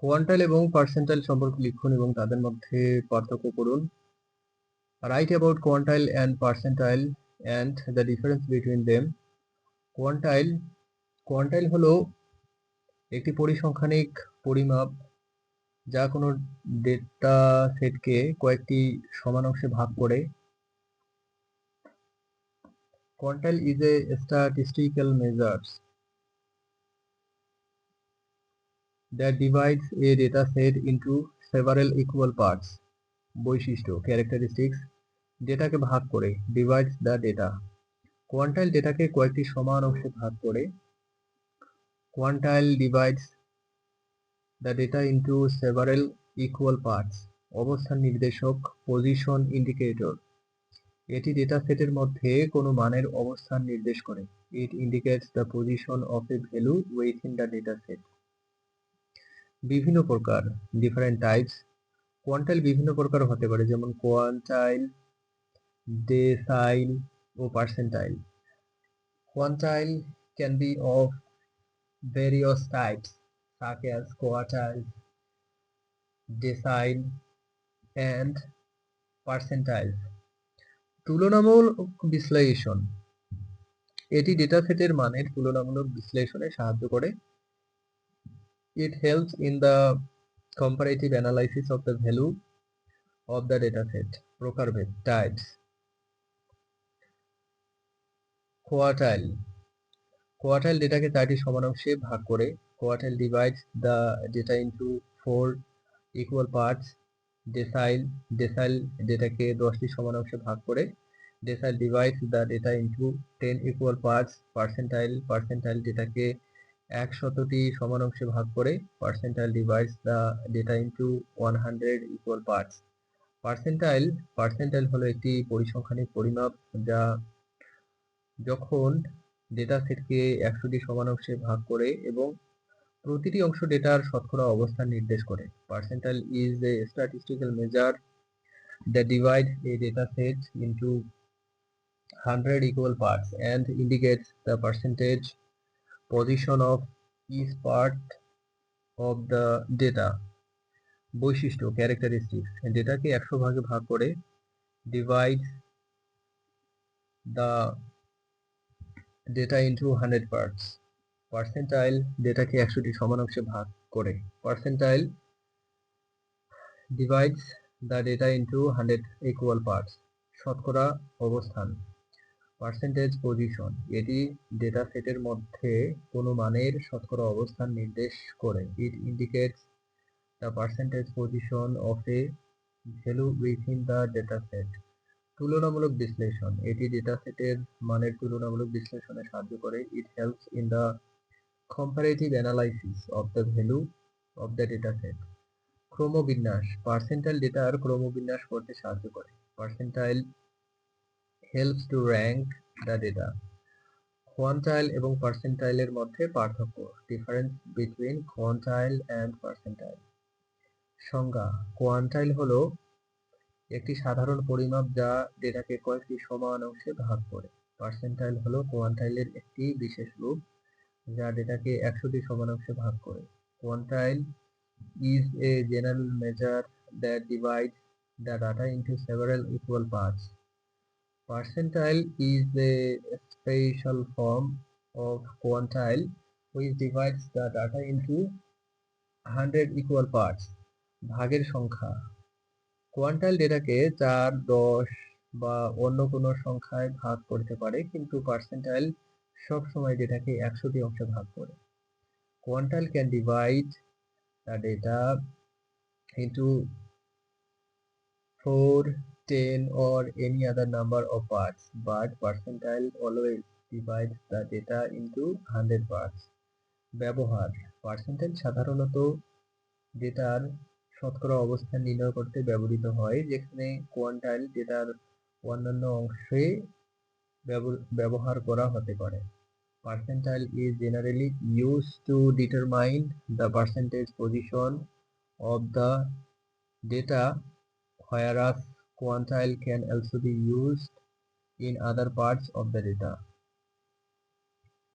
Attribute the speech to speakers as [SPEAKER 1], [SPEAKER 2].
[SPEAKER 1] কোয়ান্টাইল এবং পার্সেন্টাইল সম্পর্কে লিখুন এবং তাদের মধ্যে পার্থক্য করুন। Write about quantile and percentile and the difference between them. Quantile হলো একটি পরিসংখ্যানিক পরিমাপ যা কোনো ডেটা সেটকে কয়েকটি সমান অংশে ভাগ করে। Quantile is a statistical measure that divides a data set into several equal parts. বৈশিষ্ট্য characteristics ডেটাকে ভাগ করে divides the data. কোয়ান্টাইল ডেটাকে কয়েকটি সমান অংশে ভাগ করে। Quantile divides the data into several equal parts. অবস্থান নির্দেশক position indicator এটি ডেটা সেটের মধ্যে কোনো মানের অবস্থান নির্দেশ করে। It indicates the position of a value within the data set. বিভিন্ন প্রকার different types. কোয়ান্টাইল বিভিন্ন প্রকার হতে পারে, যেমন কোয়ান্টাইল, ডেসাইল ও percentile. Quantile can be of various types such as quartile, decile and percentile. তুলনামূলক বিশ্লেষণ এটি ডেটা সেটের মানের তুলনামূলক বিশ্লেষণে সাহায্য করে। It helps in the comparative analysis of the value of the data set. প্রকারভেদ types. কোয়ার্টাইল ডেটাকে 4টি সমান অংশে ভাগ করে। Quartile divides the data into 4 equal parts. Decile ডেটাকে 10টি সমান অংশে ভাগ করে। Decile divides the data into 10 equal parts. Percentile ডেটাকে 100টি সমান অংশে ভাগ করে। Percentile divides the data into 100 equal parts. Percentile হলো একটি পরিসংখ্যানিক পরিমাপ যা যখন ডেটা সেটকে 100টি সমান অংশে ভাগ করে এবং প্রতিটি অংশ ডেটার শতকরা অবস্থান নির্দেশ করে। Percentile is a statistical measure that divides a data set into 100 equal parts and indicates the percentage position of each part of the data. বৈশিষ্ট্য characteristics ডেটাকে 100 ভাগে ভাগ করে divides the data into 100 parts. Percentile ডেটাকে 100টি সমান অংশে ভাগ করে। Percentile divides the data into 100 equal parts. শতকরা অবস্থান পার্সেন্টেজ পজিশন এটি ডেটা সেটের মধ্যে কোনো মানের শতকরা অবস্থান নির্দেশ করে। It indicates the percentage position of a value within the data set. তুলনামূলক বিশ্লেষণ এটি ডেটা সেটের মানের তুলনামূলক বিশ্লেষণে সাহায্য করে। It helps in the comparative analysis of the value of the data set. ক্রমবিন্যাস পার্সেন্টাইল ডেটার ক্রমবিন্যাস করতে সাহায্য করে। Percentile helps to rank the data. Quantile এবং পার্সেন্টাইলের মধ্যে পার্থক্য difference between quantile and percentile. সংজ্ঞা কোয়ান্টাইল হলো একটি সাধারণ পরিমাপ যা ডেটাকে কয়েকটি সমান অংশে ভাগ করে। পার্সেন্টাইল হলো কোয়ান্টাইলের একটি বিশেষ রূপ যা ডেটাকে 100টি সমান অংশে ভাগ করে। কোয়ান্টাইল is a general measure that divides the data into several equal parts. Percentile is a special form of quantile which divides the data into 100 equal parts. ভাগের সংখ্যা কোয়ান্টাইল ডেটাকে 4, 10 বা অন্য কোনো সংখ্যায় ভাগ করতে পারে, কিন্তু পার্সেন্টাইল সবসময় ডেটাকে 100টি অংশে ভাগ করে। কোয়ান্টাইল can divide the data into 4, 10 or any other number of parts, but percentile always divides the data into 100 parts. ব্যবহার পার্সেন্টাইল সাধারণত ডেটার শতকরা অবস্থান নির্ণয় করতে ব্যবহৃত হয়, যেখানে কোয়ান্টাইল ডেটার অন্যান্য অংশে ব্যবহার করা হতে পারে। Percentile is generally used to determine the percentage position of the data, whereas quantile can also be used in other parts of the data.